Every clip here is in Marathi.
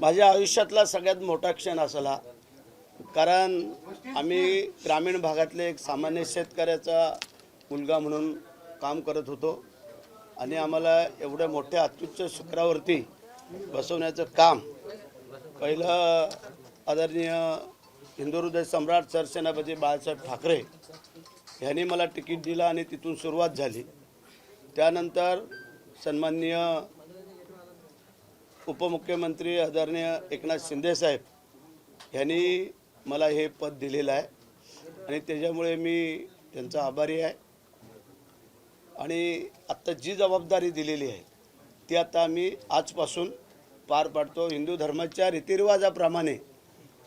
माझ्या आयुष्यातला सगळ्यात मोठा क्षण असला, कारण आम्ही ग्रामीण भागातले एक सामान्य शेतकऱ्याचा मुलगा म्हणून काम करत होतो आणि आम्हाला एवढ्या मोठ्या अत्युच्च शिखरावरती बसवण्याचं काम पहिलं आदरणीय हिंदू हृदय सम्राट सरसेनापती बाळासाहेब ठाकरे यांनी मला तिकीट दिलं आणि तिथून सुरुवात झाली। त्यानंतर सन्माननीय उपमुख्यमंत्री आदरणीय एकनाथ शिंदे साहेब यांनी मला हे पद दिलेलं आहे आणि त्याच्यामुळे मी त्यांचा आभारी आहे। आणि आता जी जबाबदारी दिलेली आहे ती आता आम्ही आजपासून पार पाडतो। हिंदू धर्माच्या रीतिरिवाजाप्रमाणे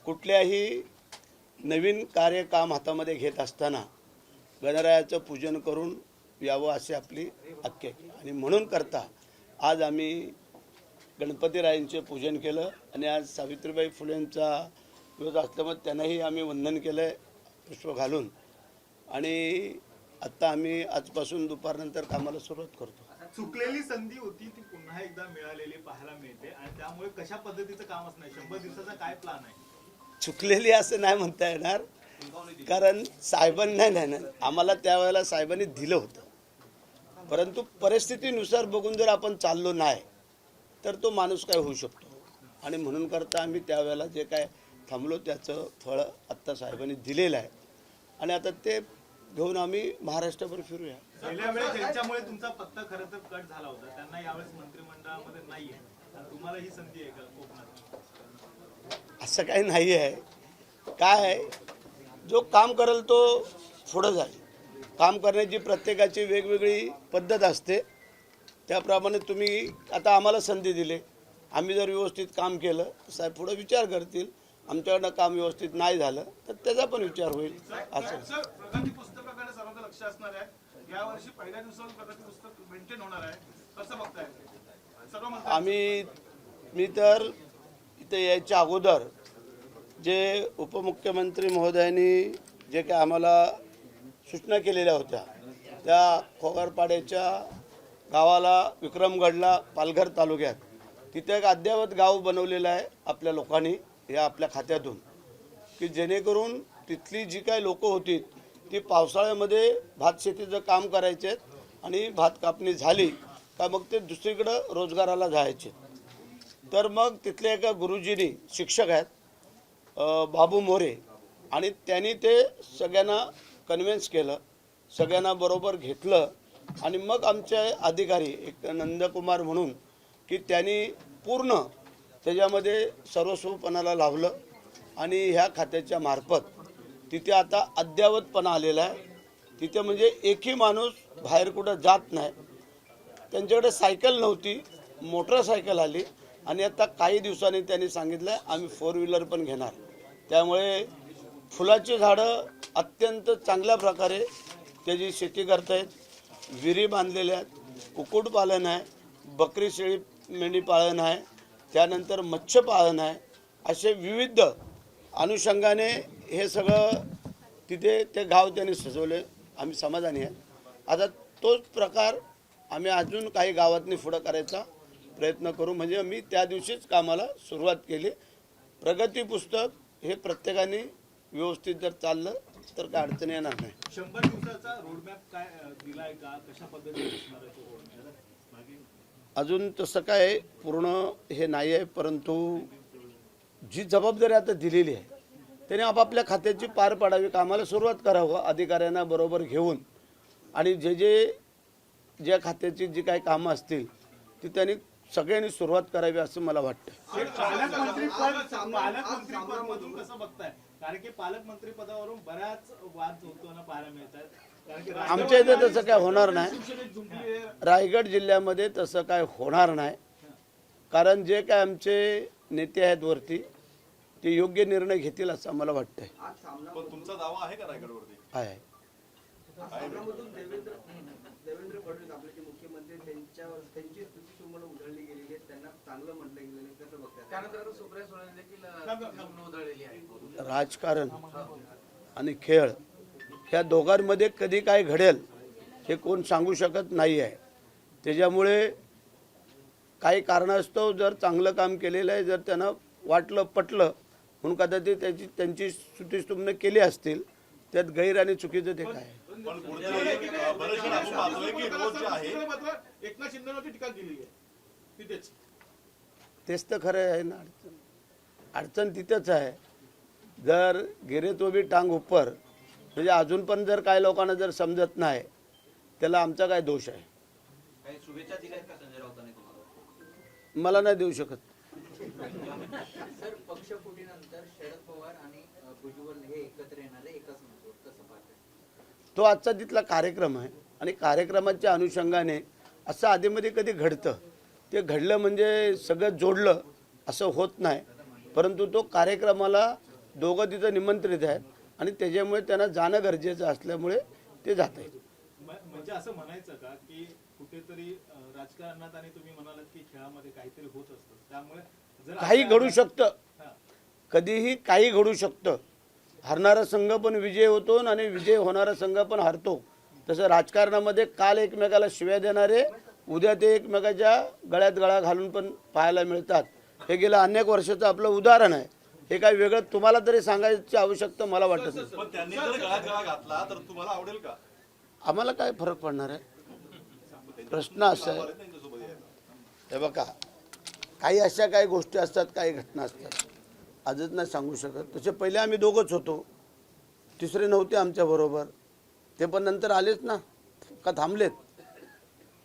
कुठल्याही नवीन कार्यकाम हातामध्ये घेत असताना गणरायाचं पूजन करून यावं अशी आपली आख्या आणि म्हणून करता आज आम्ही गणपतीरायांचे पूजन केलं आणि आज सावित्रीबाई फुलेंचा दिवस असल्यामुळे त्यांनाही आम्ही वंदन केलं पुष्प घालून आणि आता आम्ही आजपासून दुपारनंतर कामाला सुरुवात करतो। चुकलेली संधी होती ती पुन्हा एकदा मिळालेली पाहायला मिळते आणि त्यामुळे कशा पद्धतीचं काम असणार 100 दिवसाचा काय प्लॅन आहे? चुकलेली असं नाही म्हणता येणार, कारण साहेबांनी नाही आम्हाला त्यावेळेला साहेबांनी दिलं होतं, परंतु परिस्थितीनुसार बघून जर आपण चाललो नाही तर तो माणूस काय होऊ शकतो आणि म्हणून करता आम्ही त्यावेळेला जे काय थांबलो त्याचं फळ आत्ता साहेबांनी दिलेलं आहे आणि आता ते घेऊन आम्ही महाराष्ट्रभर फिरूया। गेल्या वेळेस ज्यांच्यामुळे तुमचा पत्ता खरं तर कट झाला होता त्यांना यावेळेस मंत्रिमंडळामध्ये नाहीये, तुम्हाला ही संधी आहे का कोकणात? असं काही नाही आहे, काय जो काम करेल तो पुढं जाईल। काम करण्याची प्रत्येकाची वेगवेगळी पद्धत असते, त्याप्रमाणे तुम्ही आता आम्हाला संधी दिली, आम्ही जर व्यवस्थित काम केलं साहेब पुढे विचार करतील, आमच्याकडनं काम व्यवस्थित नाही झालं तर त्याचा पण विचार होईल। असं प्रगती पुस्तकाकडे सर्वांचं लक्ष असणार आहे, यावर्षी पहिल्या दिवसावर प्रगती पुस्तक मेंटेन होणार आहे, कसं बघताय? मी तर इथे यायच्या अगोदर जे उपमुख्यमंत्री महोदयांनी जे काय आम्हाला सूचना केलेल्या होत्या त्या खोगारपाड्याच्या गावाला विक्रमगडला पालघर तालुक्यात तिथे एक अद्ययावत गाव बनवलेलं आहे आपल्या लोकांनी या आपल्या खात्यातून, की जेणेकरून तिथली जी काही लोक होती ती पावसाळ्यामध्ये भात शेतीचं काम करायचे आणि भात कापणी झाली का मग ते दुसरीकडं रोजगाराला जायचे। तर मग तिथले एका गुरुजींनी शिक्षक आहेत बाबू मोरे आणि त्यांनी ते सगळ्यांना कन्व्हिन्स केलं, सगळ्यांना बरोबर घेतलं आणि मग आमचे अधिकारी एक नंदकुमार म्हणून की त्यांनी पूर्ण त्याच्यामध्ये सर्वस्वपणाला लावलं आणि ह्या खात्याच्या मार्फत तिथे आता अद्ययावतपणा आलेला आहे। तिथे म्हणजे एकही माणूस बाहेर कुठं जात नाही, त्यांच्याकडे सायकल नव्हती, मोटरसायकल आली आणि आता काही दिवसांनी त्यांनी सांगितलं आम्ही 4 व्हीलर पण घेणार। त्यामुळे फुलाची झाडं अत्यंत चांगल्या प्रकारे त्याची शेती करतायत, विहिरी बांधलेल्या आहेत, कुक्कुटपालन आहे, बकरी शेळी मेंढी पालन आहे, त्यानंतर मत्स्यपालन आहे, असे विविध अनुषंगाने हे सगळं तिथे ते गाव त्यांनी सजवले, आम्ही समाधानी आहे। आता तोच प्रकार आम्ही अजून काही गावातनी पुढं करायचा प्रयत्न करू, म्हणजे आम्ही त्या दिवशीच कामाला सुरुवात केली। प्रगती पुस्तक हे प्रत्येकाने व्यवस्थित जर चाललं तर काय अडचण येणार नाही। 100 दिवसाचा रोडमॅप काय दिलाय का, कशा पद्धतीने असणार आहे तो रोडमॅप? अजून तसं काय पूर्ण हे नाही आहे, परंतु जी जबाबदारी आता दिलेली आहे त्याने आपापल्या खात्याची पार पाडावी, कामाला सुरुवात करावं अधिकाऱ्यांना बरोबर घेऊन आणि ज्या खात्याची जी काही कामं असतील ती त्यांनी सगळ्यांनी सुरुवात करावी असं मला वाटतं। पालकमंत्रीपदामधून कसं बघताय? कारण की पालकमंत्री पदावरून बऱ्याच वाद होताना पाहायला मिळतात। आमच्या इथे तसं काय होणार नाही, रायगड जिल्ह्यामध्ये तसं काय होणार नाही, कारण जे काय आमचे नेते आहेत वरती ते योग्य निर्णय घेतील असं मला वाटतंय। तुमचा दावा आहे का रायगडवरती? आहे। देवेंद्र फडणवीस आपले जे मुख्यमंत्री त्यांची स्तुती तुम्हाला उधळली गेलेली आहे, त्यांना चांगलं म्हटलं गेलेलं आहे, कसं बघताय? त्यानंतर सुप्रिया सुळे देखील उधळलेली आहे। राजकारण आणि खेळ ह्या दोघांमध्ये कधी काय घडेल हे कोण सांगू शकत नाही आहे। त्याच्यामुळे काही कारणास्तव जर चांगलं काम केलेलं आहे, जर त्यांना वाटलं पटलं म्हणून कदाचित त्यांची सुटीस्तुमने केली असतील. त्यात गैर आणि चुकीचं ते काय. पण कुठेतरी बरेचसे आपण पाहतोय की रोज जे आहे मात्र एकनाथ शिंदेवरती टीका केली आहे तिथेच. तेच तर खरं आहे ना. अडचण तिथंच आहे. जर गिरे तो भी टांग ऊपर म्हणजे अजून पण जर काही लोकांना जर समजत नाही त्याला आमचा काय दोष आहे. काही शुभेच्छा दिल्यात का संजय राऊतांनी तुम्हाला? मला नाही देऊ शकत. सर, पक्षफुटीनंतर शरद पवार आणि भुजबळ हे एकत्र येणारे एकच मंचावर कसं पाहताय? तो आजचा तिथला कार्यक्रम आहे आणि कार्यक्रमाच्या अनुषंगाने असं आधीमध्ये कधी घडतं. ते घडलं म्हणजे सगळं जोडलं असं होत नाही. परंतु तो कार्यक्रमाला दोघं तिथं निमंत्रित आहेत आणि त्याच्यामुळे त्यांना जाणं गरजेचं असल्यामुळे ते जात आहेत. म्हणजे असं म्हणायचं का की कुठेतरी राजकारणात आणि तुम्ही म्हणालात की खेळामध्ये काहीतरी होत असतं त्यामुळे जर काही घडू शकतं. हा. कधीही काही घडू शकतं. हरणारा संघ पण विजय होतो आणि विजय होणारा संघ पण हरतो. तसं राजकारणामध्ये काल एकमेकाला शिव्या देणारे उद्या ते एकमेकाच्या गळ्यात गळा घालून पण पाहायला मिळतात. हे गेलं अनेक वर्षाचं आपलं उदाहरण आहे. हे काही वेगळं तुम्हाला तरी सांगायची आवश्यकता मला वाटत नाही. पण त्यांनी जर गळ्यात गळा घातला तर तुम्हाला आवडेल का? आम्हाला काय फरक पडणार आहे. प्रश्न असा आहे, त्यांच्यासोबत यायला. हे बघा, काही अशा काही गोष्टी असतात, काही घटना असतात, आजच नाही सांगू शकत. तसे पहिले आम्ही दोघंच होतो, तिसरे नव्हते आमच्याबरोबर. ते पण नंतर आलेच ना, का थांबलेत?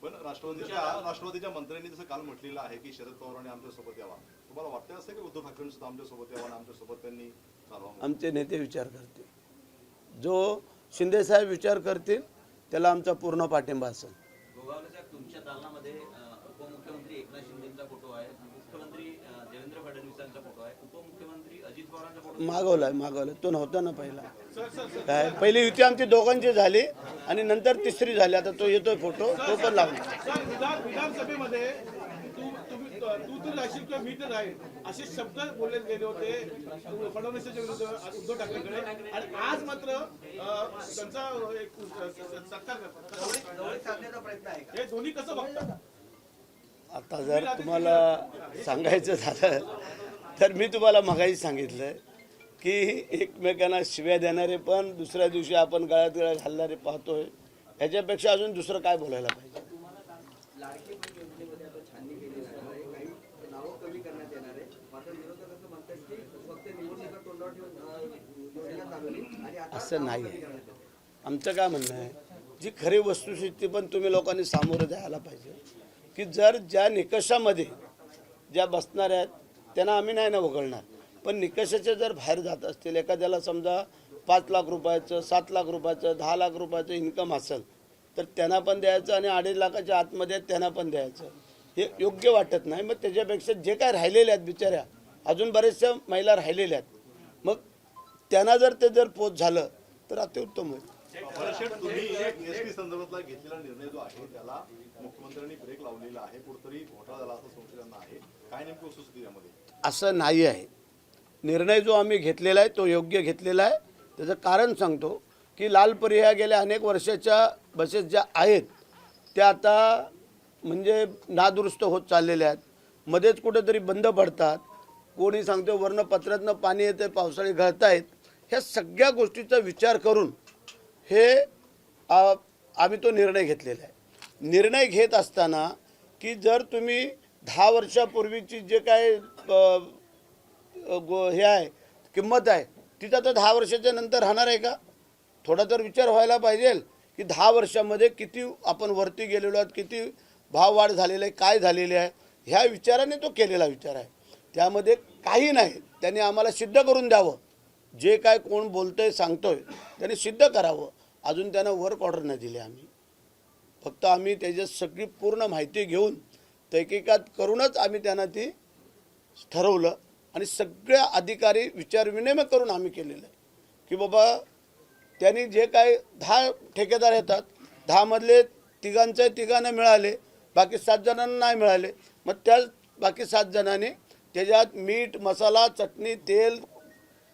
पण राष्ट्रवादीच्या मंत्र्यांनी जसं काल म्हटलेलं आहे की शरद पवारांनी आमच्यासोबत यावा, तुम्हाला वाटतं असं की उद्धव ठाकरेंनी सुद्धा आमच्यासोबत यावा आणि आमच्यासोबत त्यांनी चालवा? आमचे नेते विचार करतील. जो शिंदेसाहेब विचार करतील त्याला आमचा पूर्ण पाठिंबा असेल. गोगावले साहेब, तुमच्या दालनामध्ये उपमुख्यमंत्री एकनाथ शिंदेचा फोटो आहे, मुख्यमंत्री देवेंद्र फडणवीसांचा फोटो आहे, उपमुख्यमंत्री अजित पवारांचा फोटो मागवलाय. तो नव्हता ना पहिला. काय पहिली युती आमची दोघांची झाली आणि नंतर तिसरी झाली. आता तो येतोय फोटो, तो पण लावला. सर, विधानसभेमध्ये तू तर राशील किंवा मी तर राहील असे शब्द बोलले गेले होते फडणवीसांच्या विरुद्ध उद्धव ठाकरेंकडे आणि आज मात्र त्यांचा एक सत्कार करतात. हे दोन्ही कसं बघतात? आता जर तुम्हाला सांगायचं झालं तर मी तुम्हाला मगाही सांगितलं की एकमेकांना शिव्या देणारे पण दुसऱ्या दिवशी आपण गळ्यात गळा घालणारे पाहतोय. ह्याच्यापेक्षा अजून दुसरं काय बोलायला पाहिजे? लाडकी बहीण योजनेमध्ये आता छाननी केली जाणार आहे, काही नावं कमी करण्यात येणार आहे. मात्र विरोधक असं म्हणतात की फक्त निवडणुका तोंडावर ठेवून योजना चालवली आणि आता असं नाही आहे. आमचं काय म्हणणं आहे, जी खरी वस्तुस्थिती पण तुम्ही लोकांनी सामोरं द्यायला पाहिजे की जर ज्या निकषामध्ये ज्या बसणार आहेत त्यांना आम्ही नाही ना वगळणार. पण निकषाचे जर बाहेर जात असतील, एखाद्याला समजा 5 लाख रुपयाचं, 7 लाख रुपयाचं, 10 लाख रुपयाचं इन्कम असेल तर त्यांना पण द्यायचं आणि 2.5 लाखाच्या आतमध्ये त्यांना पण द्यायचं. हे योग्य वाटत नाही. मग त्याच्यापेक्षा जे काय राहिलेले आहेत बिचाऱ्या, अजून बरेचशा महिला राहिलेल्या आहेत, मग त्यांना जर ते जर पोच झालं तर अतिउत्तम होईल. तुम्ही एसटी संदर्भातला घेतलेला निर्णय जो आहे त्याला मुख्यमंत्र्यांनी ब्रेक लावलेला आहे, कुठेतरी घोटाळा झाला असं संशय आहे. काय नेमकी वस्तुस्थिती यामध्ये? असं नाही आहे. निर्णय जो आम्ही घेतलेला आहे तो योग्य घेतलेला आहे. त्याचं कारण सांगतो की लाल पर्याया गेल्या अनेक वर्षाच्या बसेस ज्या आहेत त्या आता म्हणजे नादुरुस्त होत चाललेल्या आहेत. मध्येच कुठेतरी बंद पडतात. कोणी सांगतो वरनं पत्र्यातनं पाणी येते, पावसाळी गळतायत. ह्या सगळ्या गोष्टीचा विचार करून हे आम्ही तो निर्णय घेतलेला आहे. निर्णय घेत असताना की जर तुम्ही 10 वर्षापूर्वीची जे काय हे आहे किंमत आहे तिथं तर 10 वर्षाच्या नंतर राहणार आहे का? थोडा तर विचार व्हायला पाहिजे की 10 वर्षामध्ये किती आपण वरती गेलेलो आहोत, किती भाववाढ झालेली आहे, काय झालेली आहे. ह्या विचाराने तो केलेला विचार आहे. त्यामध्ये काही नाही. त्यांनी आम्हाला सिद्ध करून द्यावं. जे काय कोण बोलतोय सांगतोय त्यांनी सिद्ध करावं. अजून त्यांना वर्क ऑर्डर नाही दिली. आम्ही फक्त आम्ही त्याच्यात सगळी पूर्ण माहिती घेऊन तहकीकात करूनच आम्ही त्यांना ती ठरवलं आणि सगळ्या अधिकारी विचारविनिमय करून आम्ही केलेलं आहे की बाबा त्यांनी जे काय 10 ठेकेदार येतात, 10 मधले तिघांना मिळाले, बाकी 7 जणांना नाही मिळाले. मग त्या बाकी 7 जणांनी त्याच्यात मीठ, मसाला, चटणी, तेल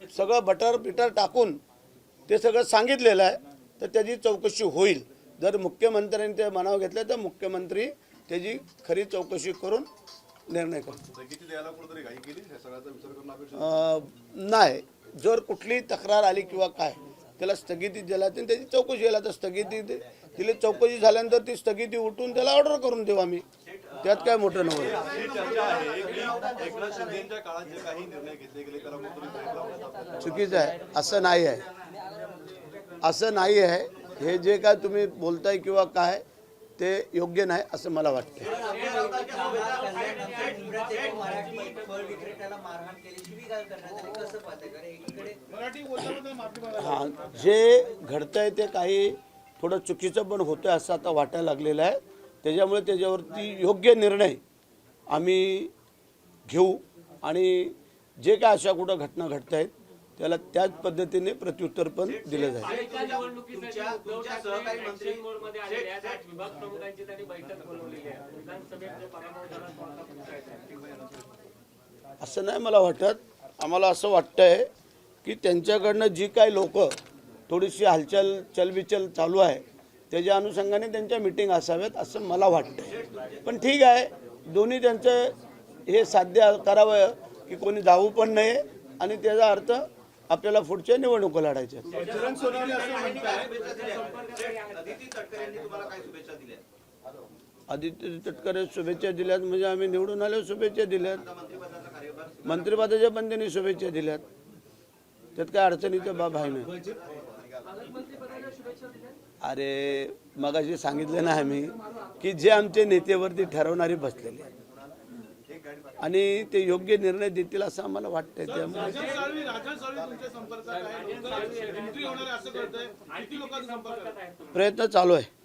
सगळं बटर टाकून ते सगळं सांगितलेलं आहे. तर त्याची चौकशी होईल. जर मुख्यमंत्र्यांनी ते मनावर घेतलं तर मुख्यमंत्री त्याची खरी चौकशी करून निर्णय करतो. स्थगिती द्यायला कुठेतरी घाई केली या सगळ्याचा विचार करणं अपेक्षित नाही, जर कुठलीही तक्रार आली किंवा काय त्याला स्थगिती दिला तर त्याची चौकशी केला तर स्थगिती दिली, चौकशी झाल्यानंतर ती स्थगिती उठून त्याला ऑर्डर करून देऊ आम्ही, त्यात काय मोठं नव्हतं. ही चर्चा आहे की एकनाथ शिंदेच्या काळात जे काही निर्णय घेतले गेले त्याला कुठेतरी ब्रेक लावण्यात चुकीचं आहे, असं नाही आहे, असं नाही आहे. हे जे काय तुम्ही बोलताय किंवा काय ते योग्य नाही असं मला वाटतं. मराठी फळ विक्रेत्याला मारहाण केली, शिवीगाळ करण्यात आली, कसं पाहताय? कारण एकीकडे मराठी बोलताना माफी मागा. हां, जे घडतंय ते काही थोडं चुकीचं पण होतं असं आता वाटायला लागलेलं आहे. त्याच्यामुळे त्याच्यावरती योग्य निर्णय आम्ही घेऊ आणि जे काय अशा कुठं घटना घडत आहेत त्याला त्याच पद्धतीने प्रत्युत्तर पण दिलं जाईल. तुमच्या सहकारी मंत्री विभाग प्रमुखांची त्यांनी बैठक बोलवलेली आहे. विधानसभेत पराभव झाला तो आता पुढचा आहे. असं नाही मला वाटत. आम्हाला असं वाटतंय की त्यांच्याकडनं जी काही लोक थोडीशी हालचाल चलबिचल चालू आहे त्याच्या अनुषंगाने त्यांच्या मिटिंग असाव्यात असं मला वाटतंय. पण ठीक आहे, दोन्ही त्यांचं हे साध्य करावं की कोणी जाऊ पण नाही आणि त्याचा अर्थ आपल्याला पुढच्या निवडणुका लढायच्या. बजरंग सोनवणे असं म्हणताय अदिती तटकरे यांनी तुम्हाला काय शुभेच्छा दिल्या? आदित्य तटकरे शुभेच्छा दिल्यात म्हणजे आम्ही निवडून आल्यावर शुभेच्छा दिल्यात, मंत्रिपदाचा कार्यभार मंत्रिपदाच्या पण त्यांनी शुभेच्छा दिल्यात, त्यात काय अडचणीचं बाब आहे नाही. अरे मगाशी सांगितलं ना आम्ही की जे आमचे नेतेवरती ठरवणारे बसलेले आहेत आणि ते योग्य निर्णय देतील असं आम्हाला वाटतंय. त्यामुळे राजन साळवी तुमच्या संपर्कात आहे, लवकरच एंट्री होणार आहे असं कळतंय. किती लोकांचा संपर्क आहे? प्रयत्न चालू आहे.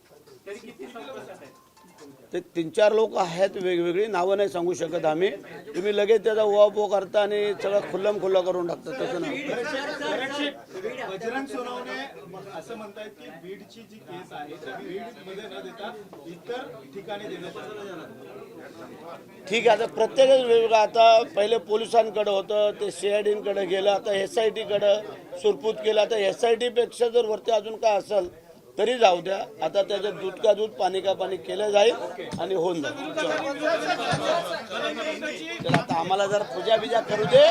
ते 3-4 लोक आहेत, वेगवेगळी नावं नाही सांगू शकत आम्ही. तुम्ही लगेच त्याचा उहापोह करता आणि सगळं खुल्लम खुल्ला करून टाकता, तसं नाही. बजरंग सोनवणे असं म्हणतायत की बीडची जी केस आहे त्या बीड मध्ये न देता इतर ठिकाणी देण्यात आली. ठीक आहे, आता प्रत्येकच वेगवेगळं. आता पहिले पोलिसांकडे होतं, ते CID-कडे गेलं, आता SIT-कडे सुरपूत केलं. आता SIT-पेक्षा जर वरती अजून काय असेल तरी जाऊ द्या. आता त्याचं दूध का दूध पाणी का पाणी केलं जाईल आणि होऊन जाईल. तर आता आम्हाला जर पूजा बिजा करू दे.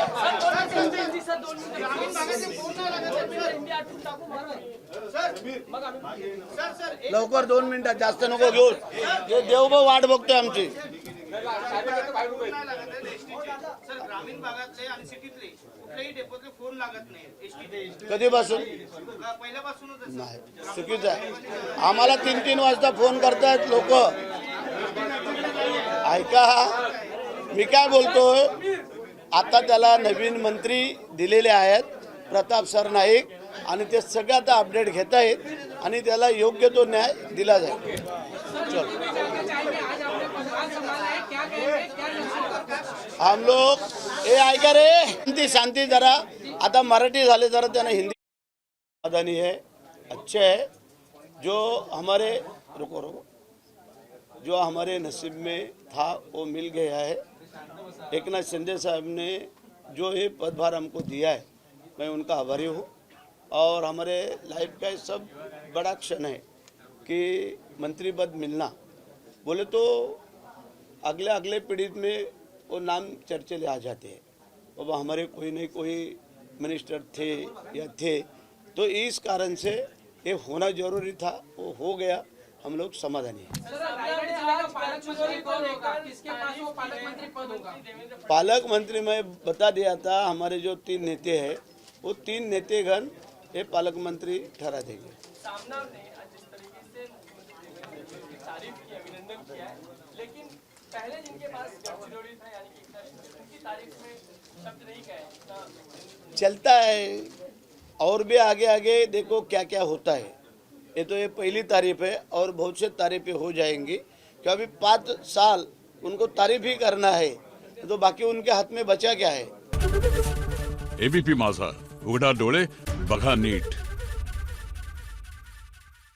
लवकर 2 मिनिटात, जास्त नको घेऊ. ते देवभाऊ वाट बघतोय आमची. सर ग्रामीण भागातले आणि सिटीतले कुठल्याही डेपोतले फोन लागत नाही एसटी कधीपासून पहिल्यापासूनच नाही, चुकीचं आहे. आम्हाला 3-3 वाजता फोन करतायत लोक. ऐका, मी काय बोलतोय, आता त्याला नवीन मंत्री दिलेले आहेत प्रताप सर नाईक आणि ते सगळं आता अपडेट घेत आहेत आणि त्याला योग्य तो न्याय दिला जाईल. हम लोग ये ऐका रे, शांति जरा. आता मराठी झाले जरा, त्यांना हिंदी अदानी है, अच्छे है. जो हमारे जो हमारे नसीब में था वो मिल गया है. एकनाथ शिंदे साहब ने जो ये पदभार हमको दिया है, मैं उनका आभारी हूँ. और हमारे लाइफ का ये सब बड़ा क्षण है कि मंत्री पद मिलना. बोले तो अगले पीढ़ी में वो नाम चर्चे ले आ जाते हैं. अब हमारे कोई नहीं कोई मिनिस्टर थे या थे, तो इस कारण से ये होना जरूरी था, वो हो गया. हम लोग समाधानी हैं. पालक मंत्री मैं बता दिया था, हमारे जो 3 नेते हैं वो 3 नेतेगण ये पालक मंत्री ठहरा देंगे. सामना ने जिस तरीके से तारीफ की, अभिनंदन किया है, लेकिन पहले जिनके पास गठजोड़ी था यानी कि उनकी तारीफ में शब्द नहीं कहे. चलता है और भी आगे आगे देखो क्या क्या होता है. ये तो ये पहली तारीफ है और बहुत से तारीफें हो जाएंगी कि अभी 5 साल उनको तारीफ ही करना है, तो बाकी उनके हाथ में बचा क्या है. ABP माझा, उघडा डोळे बघा नीट.